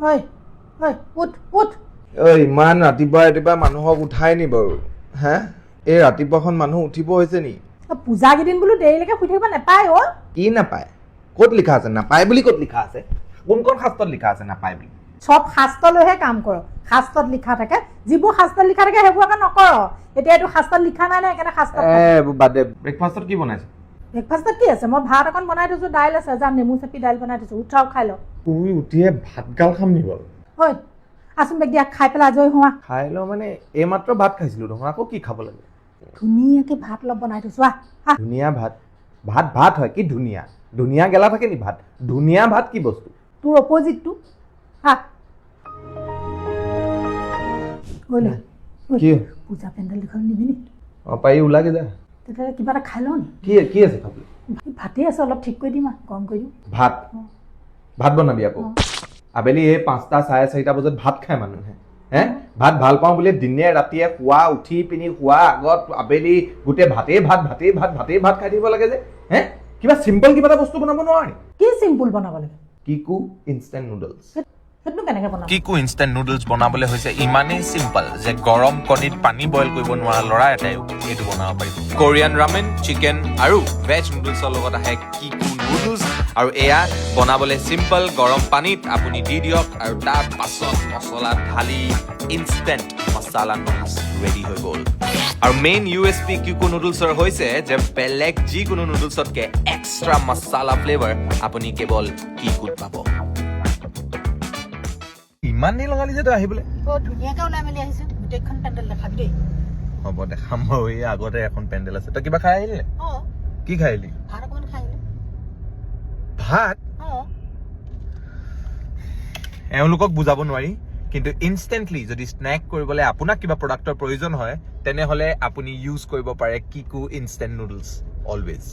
ঐ উঠ ইমান ৰাতিপুৱা মানুহক উঠাই নি বাৰু হা এই ৰাতিপুৱাখন মানুহ উঠিব হৈছে নি পূজা কেইদিন বোলো দেৰিলৈকে শুই থাকিব নাপায় অ কি নাপায় ক'ত লিখা আছে নাপায় বুলি ক'ত লিখা আছে কোনখন শাস্ত্ৰত লিখা আছে নাপায় বুলি সব শাস্ত্ৰলৈহে কাম কৰ শাস্ত্ৰত লিখা থাকে যিবোৰ শাস্ত্ৰত লিখা থাকে সেইবোৰ আকৌ নকৰ এতিয়া এইটো শাস্ত্ৰত লিখা নাই সেইকাৰণে শাস্ত্ৰত বাদ দে ব্ৰেকফাষ্টত কি বনাইছে ব্ৰেকফাষ্টত কি আছে মই ভাত অকণ বনাই থৈছোঁ দাইল আছে যাম নেমু চেপি দাইল বনাই থৈছোঁ উঠাও খাই লওঁ শুই উঠিয়ে ভাতগাল খাম নি বাৰু ঐ আচোন বেগ দিয়া খাই পেলাই আজৰি হোৱা খাই লওঁ মানে এইমাত্ৰ ভাত খাইছিলোঁ দেখোন আকৌ কি খাব লাগে ধুনীয়াকৈ ভাত অলপ বনাই থৈছোঁ আহ ধুনীয়া ভাত হয় কি ধুনীয়া গেলা থাকে নি ভাত ধুনীয়া ভাত কি বস্তু তোৰ অপজিটটো হা কি পূজা পেণ্ডেল দুখন নিবি নি পাৰি ওলাগে যা তেতিয়াহ'লে কিবা এটা খাই লওঁ নি কি আছে খাবলৈ ভাতেই আছে অলপ ঠিক কৰি দিম গৰম কৰি দিম ভাত বনাবি আকৌ আবেলি এই 5টা 4:30 বজাত ভাত খায় মানুহে ভাত ভাল পাওঁ বুলি দিনে ৰাতিয়ে শুৱা উঠি পিনি শুৱা আগত আবেলি গোটেই ভাতেই ভাত খাই থাকিব লাগে যে কিবা চিম্পল কিবা এটা বস্তু বনাব নোৱাৰি কি চিম্পুল বনাব লাগে কিকু ইনষ্টেণ্ট নুডলছ সেইটো কেনেকৈ বনাব কিকু ইনষ্টেণ্ট নুডলছ বনাবলৈ হৈছে ইমানেই চিম্পল যে গৰম কণীত পানী বইল কৰিব নোৱাৰা ল'ৰা এটাইও এইটো বনাব পাৰিব কোৰিয়ান ৰামেন চিকেন আৰু ভেজ নুডলছৰ লগত আহে কিকু নুডলছ আৰু এয়া বনাবলৈ চিম্পল গৰম পানীত আপুনি দি দিয়ক আৰু তাৰ পাছত মছলা ঢালি ইনষ্টেণ্ট মছলা নুডলছ ৰেডি হৈ গ'ল আৰু মেইন USP কিকু নুডলছৰ হৈছে যে বেলেগ যিকোনো নুডলছতকৈ এক্সট্ৰা মছলা ফ্লেভাৰ আপুনি কেৱল কিকুত পাব ইমান দেৰি লগালি যে তই আহিবলৈ ধুনীয়াকৈ ওলাই মেলি আহিছোঁ গোটেইখন পেণ্ডেল দেখাবি দেই হ'ব দেখাম বাৰু এই আগতে এখন পেণ্ডেল আছে তই কিবা খাই আহিলি নে কি খাই আহিলি ভাত অকণমান খাই আহিলোঁ ভাত এওঁলোকক বুজাব নোৱাৰি কিন্তু ইনষ্টেণ্টলি যদি স্নেক কৰিবলৈ আপোনাক কিবা প্ৰডাক্টৰ প্ৰয়োজন হয় তেনেহ'লে আপুনি ইউজ কৰিব পাৰে কিকু ইনষ্টেণ্ট নুডলছ অলৱেজ